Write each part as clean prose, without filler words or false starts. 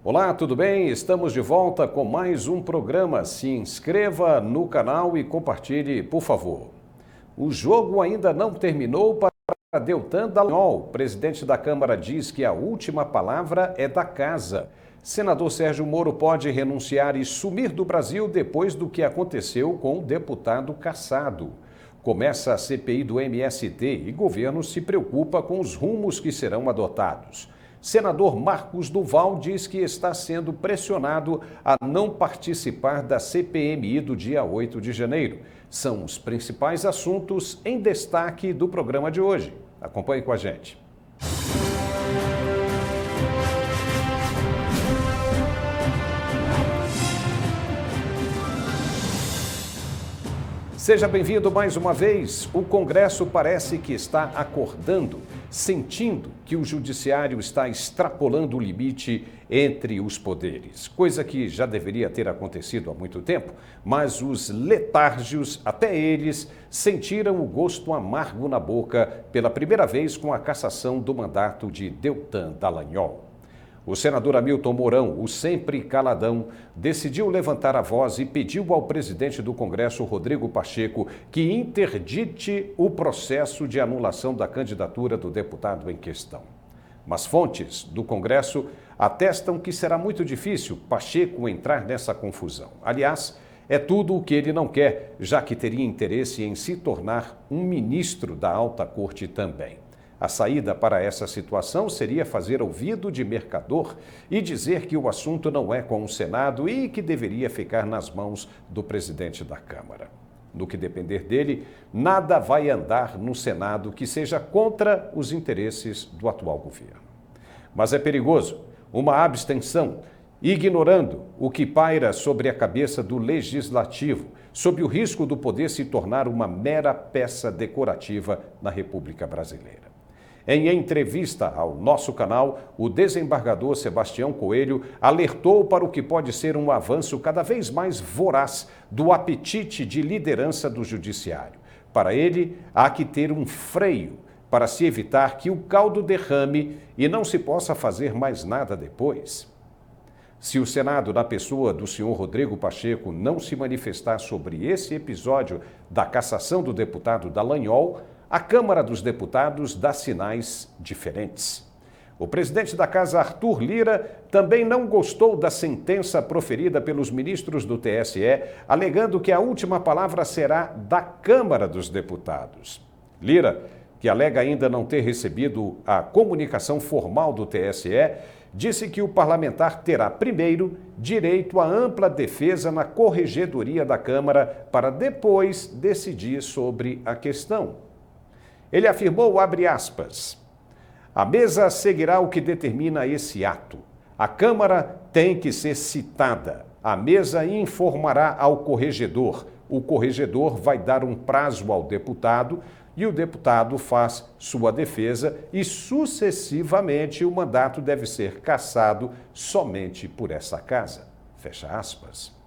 Olá, tudo bem? Estamos de volta com mais um programa. Se inscreva no canal e compartilhe, por favor. O jogo ainda não terminou para Deltan Dallagnol. O presidente da Câmara diz que a última palavra é da casa. Senador Sérgio Moro pode renunciar e sumir do Brasil depois do que aconteceu com o deputado cassado. Começa a CPI do MST e governo se preocupa com os rumos que serão adotados. Senador Marcos Duval diz que está sendo pressionado a não participar da CPMI do dia 8 de janeiro. São os principais assuntos em destaque do programa de hoje. Acompanhe com a gente. Seja bem-vindo mais uma vez. O Congresso parece que está acordando, sentindo que o Judiciário está extrapolando o limite entre os poderes, coisa que já deveria ter acontecido há muito tempo, mas os letárgios, até eles, sentiram o gosto amargo na boca pela primeira vez com a cassação do mandato de Deltan Dallagnol. O senador Hamilton Mourão, o sempre caladão, decidiu levantar a voz e pediu ao presidente do Congresso, Rodrigo Pacheco, que interdite o processo de anulação da candidatura do deputado em questão. Mas fontes do Congresso atestam que será muito difícil Pacheco entrar nessa confusão. Aliás, é tudo o que ele não quer, já que teria interesse em se tornar um ministro da Alta Corte também. A saída para essa situação seria fazer ouvido de mercador e dizer que o assunto não é com o Senado e que deveria ficar nas mãos do presidente da Câmara. No que depender dele, nada vai andar no Senado que seja contra os interesses do atual governo. Mas é perigoso uma abstenção, ignorando o que paira sobre a cabeça do Legislativo, sob o risco do poder se tornar uma mera peça decorativa na República Brasileira. Em entrevista ao nosso canal, o desembargador Sebastião Coelho alertou para o que pode ser um avanço cada vez mais voraz do apetite de liderança do Judiciário. Para ele, há que ter um freio para se evitar que o caldo derrame e não se possa fazer mais nada depois. Se o Senado, na pessoa do senhor Rodrigo Pacheco, não se manifestar sobre esse episódio da cassação do deputado Dallagnol, a Câmara dos Deputados dá sinais diferentes. O presidente da Casa, Arthur Lira, também não gostou da sentença proferida pelos ministros do TSE, alegando que a última palavra será da Câmara dos Deputados. Lira, que alega ainda não ter recebido a comunicação formal do TSE, disse que o parlamentar terá, primeiro, direito à ampla defesa na corregedoria da Câmara para depois decidir sobre a questão. Ele afirmou, abre aspas, a mesa seguirá o que determina esse ato. A Câmara tem que ser citada. A mesa informará ao corregedor. O corregedor vai dar um prazo ao deputado e o deputado faz sua defesa e, sucessivamente, o mandato deve ser cassado somente por essa casa. Fecha aspas.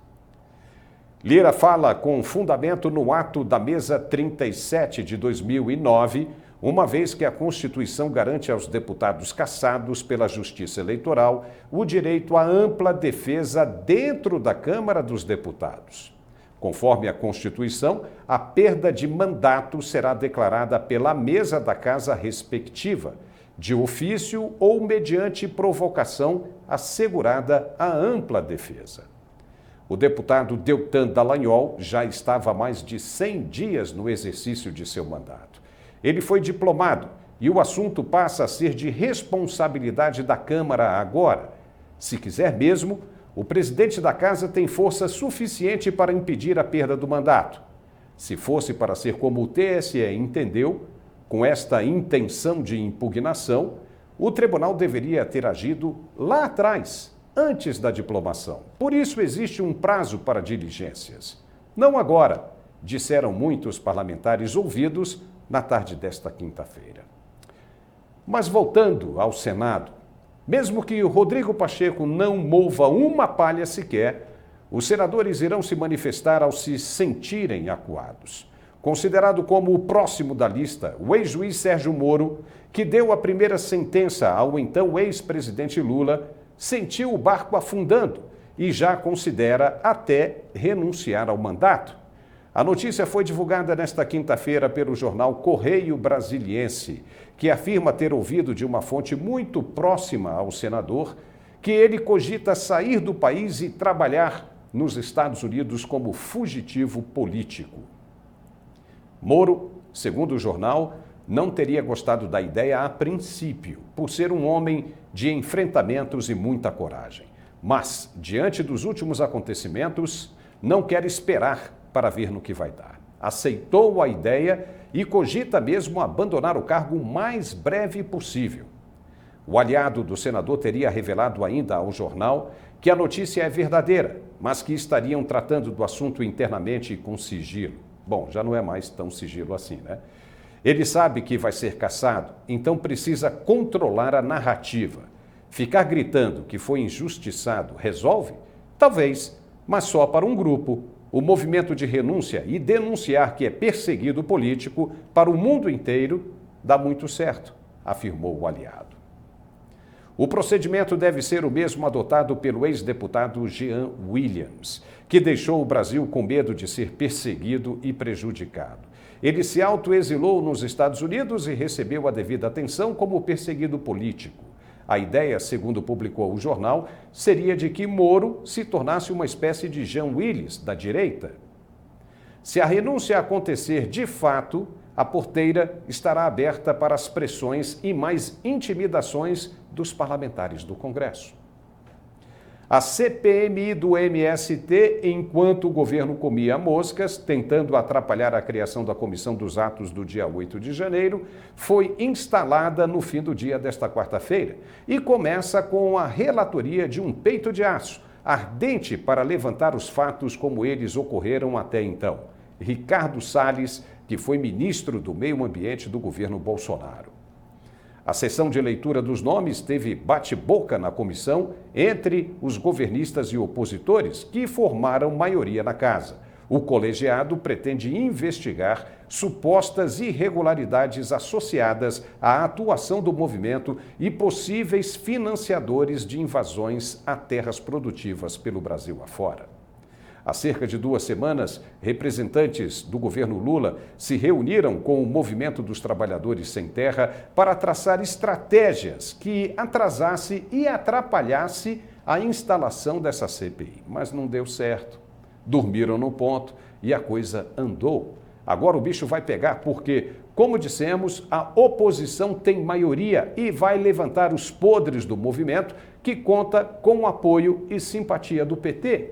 Lira fala com fundamento no ato da Mesa 37 de 2009, uma vez que a Constituição garante aos deputados cassados pela Justiça Eleitoral o direito à ampla defesa dentro da Câmara dos Deputados. Conforme a Constituição, a perda de mandato será declarada pela mesa da casa respectiva, de ofício ou mediante provocação assegurada a ampla defesa. O deputado Deltan Dallagnol já estava há mais de 100 dias no exercício de seu mandato. Ele foi diplomado e o assunto passa a ser de responsabilidade da Câmara agora. Se quiser mesmo, o presidente da Casa tem força suficiente para impedir a perda do mandato. Se fosse para ser como o TSE entendeu, com esta intenção de impugnação, o tribunal deveria ter agido lá atrás, antes da diplomação. Por isso existe um prazo para diligências. Não agora, disseram muitos parlamentares ouvidos na tarde desta quinta-feira. Mas voltando ao Senado, mesmo que o Rodrigo Pacheco não mova uma palha sequer, os senadores irão se manifestar ao se sentirem acuados. Considerado como o próximo da lista, o ex-juiz Sérgio Moro, que deu a primeira sentença ao então ex-presidente Lula, sentiu o barco afundando e já considera até renunciar ao mandato. A notícia foi divulgada nesta quinta-feira pelo jornal Correio Brasiliense, que afirma ter ouvido de uma fonte muito próxima ao senador que ele cogita sair do país e trabalhar nos Estados Unidos como fugitivo político. Moro, segundo o jornal, não teria gostado da ideia a princípio, por ser um homem de enfrentamentos e muita coragem. Mas, diante dos últimos acontecimentos, não quer esperar para ver no que vai dar. Aceitou a ideia e cogita mesmo abandonar o cargo o mais breve possível. O aliado do senador teria revelado ainda ao jornal que a notícia é verdadeira, mas que estariam tratando do assunto internamente com sigilo. Bom, já não é mais tão sigilo assim, né? Ele sabe que vai ser cassado, então precisa controlar a narrativa. Ficar gritando que foi injustiçado resolve? Talvez, mas só para um grupo. O movimento de renúncia e denunciar que é perseguido político para o mundo inteiro dá muito certo, afirmou o aliado. O procedimento deve ser o mesmo adotado pelo ex-deputado Jean Williams, que deixou o Brasil com medo de ser perseguido e prejudicado. Ele se autoexilou nos Estados Unidos e recebeu a devida atenção como perseguido político. A ideia, segundo publicou o jornal, seria de que Moro se tornasse uma espécie de Jean Willis da direita. Se a renúncia acontecer de fato, a porteira estará aberta para as pressões e mais intimidações dos parlamentares do Congresso. A CPMI do MST, enquanto o governo comia moscas, tentando atrapalhar a criação da comissão dos atos do dia 8 de janeiro, foi instalada no fim do dia desta quarta-feira e começa com a relatoria de um peito de aço, ardente para levantar os fatos como eles ocorreram até então. Ricardo Salles, que foi ministro do Meio Ambiente do governo Bolsonaro. A sessão de leitura dos nomes teve bate-boca na comissão entre os governistas e opositores, que formaram maioria na casa. O colegiado pretende investigar supostas irregularidades associadas à atuação do movimento e possíveis financiadores de invasões a terras produtivas pelo Brasil afora. Há cerca de 2 semanas, representantes do governo Lula se reuniram com o Movimento dos Trabalhadores Sem Terra para traçar estratégias que atrasasse e atrapalhasse a instalação dessa CPI. Mas não deu certo. Dormiram no ponto e a coisa andou. Agora o bicho vai pegar porque, como dissemos, a oposição tem maioria e vai levantar os podres do movimento, que conta com o apoio e simpatia do PT.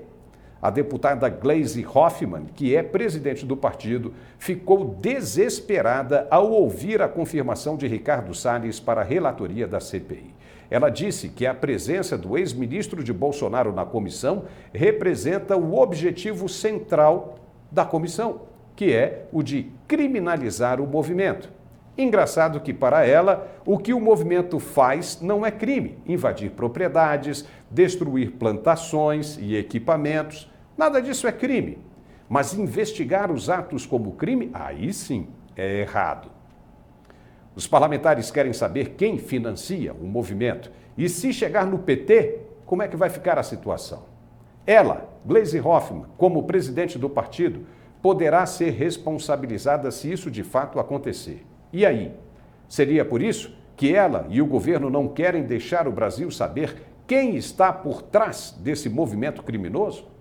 A deputada Gleisi Hoffmann, que é presidente do partido, ficou desesperada ao ouvir a confirmação de Ricardo Salles para a relatoria da CPI. Ela disse que a presença do ex-ministro de Bolsonaro na comissão representa o objetivo central da comissão, que é o de criminalizar o movimento. Engraçado que, para ela, o que o movimento faz não é crime: invadir propriedades, destruir plantações e equipamentos. Nada disso é crime. Mas investigar os atos como crime, aí sim, é errado. Os parlamentares querem saber quem financia o movimento e, se chegar no PT, como é que vai ficar a situação. Ela, Gleisi Hoffmann, como presidente do partido, poderá ser responsabilizada se isso de fato acontecer. E aí? Seria por isso que ela e o governo não querem deixar o Brasil saber quem está por trás desse movimento criminoso?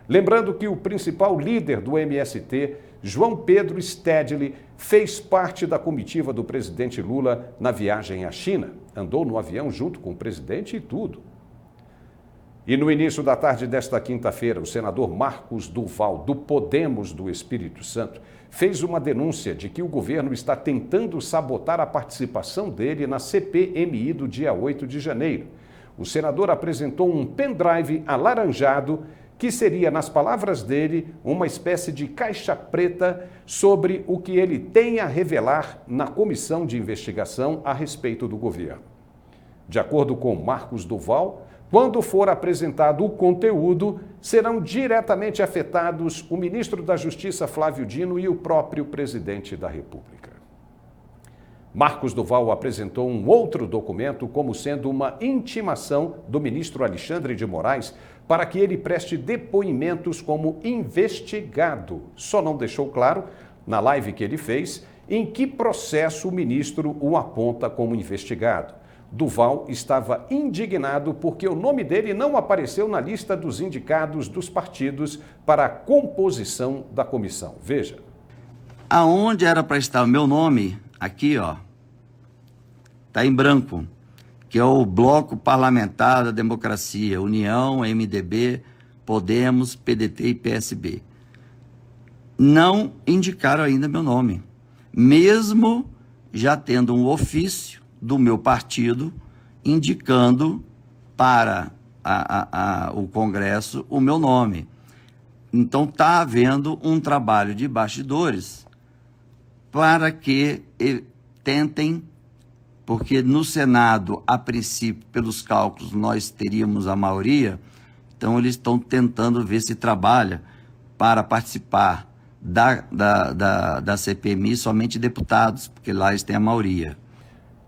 Lembrando que o principal líder do MST, João Pedro Stedley, fez parte da comitiva do presidente Lula na viagem à China. Andou no avião junto com o presidente e tudo. E no início da tarde desta quinta-feira, o senador Marcos Duval, do Podemos do Espírito Santo, fez uma denúncia de que o governo está tentando sabotar a participação dele na CPMI do dia 8 de janeiro. O senador apresentou um pendrive alaranjado que seria, nas palavras dele, uma espécie de caixa preta sobre o que ele tem a revelar na comissão de investigação a respeito do governo. De acordo com Marcos Duval, quando for apresentado o conteúdo, serão diretamente afetados o ministro da Justiça, Flávio Dino, e o próprio presidente da República. Marcos Duval apresentou um outro documento como sendo uma intimação do ministro Alexandre de Moraes para que ele preste depoimentos como investigado. Só não deixou claro, na live que ele fez, em que processo o ministro o aponta como investigado. Duval estava indignado porque o nome dele não apareceu na lista dos indicados dos partidos para a composição da comissão. Veja. Aonde era para estar o meu nome, aqui, ó, tá em branco, que é o Bloco Parlamentar da Democracia, União, MDB, Podemos, PDT e PSB. Não indicaram ainda meu nome, mesmo já tendo um ofício do meu partido indicando para o Congresso o meu nome. Então está havendo um trabalho de bastidores para que tentem, porque no Senado, a princípio, pelos cálculos, nós teríamos a maioria, então eles estão tentando ver se trabalha para participar da CPMI somente deputados, porque lá eles têm a maioria.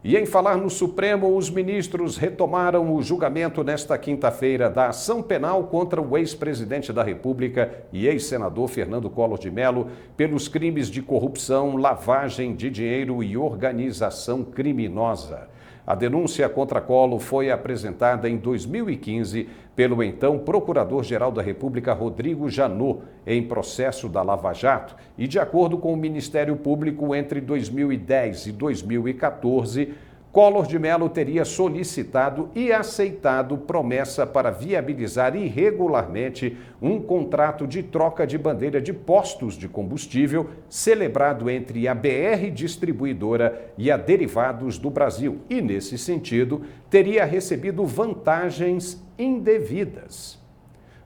E em falar no Supremo, os ministros retomaram o julgamento nesta quinta-feira da ação penal contra o ex-presidente da República e ex-senador Fernando Collor de Mello pelos crimes de corrupção, lavagem de dinheiro e organização criminosa. A denúncia contra Collor foi apresentada em 2015 pelo então Procurador-Geral da República, Rodrigo Janot, em processo da Lava Jato, e de acordo com o Ministério Público, entre 2010 e 2014, Collor de Mello teria solicitado e aceitado promessa para viabilizar irregularmente um contrato de troca de bandeira de postos de combustível celebrado entre a BR Distribuidora e a Derivados do Brasil e, nesse sentido, teria recebido vantagens indevidas.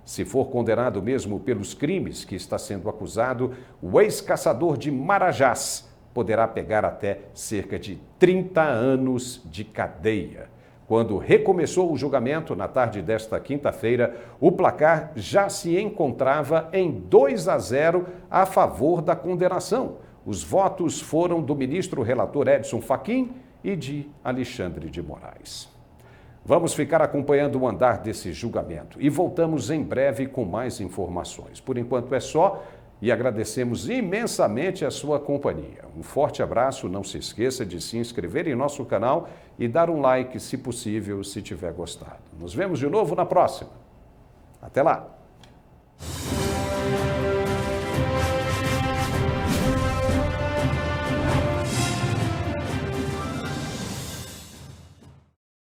Se for condenado mesmo pelos crimes que está sendo acusado, o ex-caçador de Marajás poderá pegar até cerca de 30 anos de cadeia. Quando recomeçou o julgamento na tarde desta quinta-feira, o placar já se encontrava em 2-0 a favor da condenação. Os votos foram do ministro relator Edson Fachin e de Alexandre de Moraes. Vamos ficar acompanhando o andar desse julgamento e voltamos em breve com mais informações. Por enquanto é só. E agradecemos imensamente a sua companhia. Um forte abraço, não se esqueça de se inscrever em nosso canal e dar um like, se possível, se tiver gostado. Nos vemos de novo na próxima. Até lá!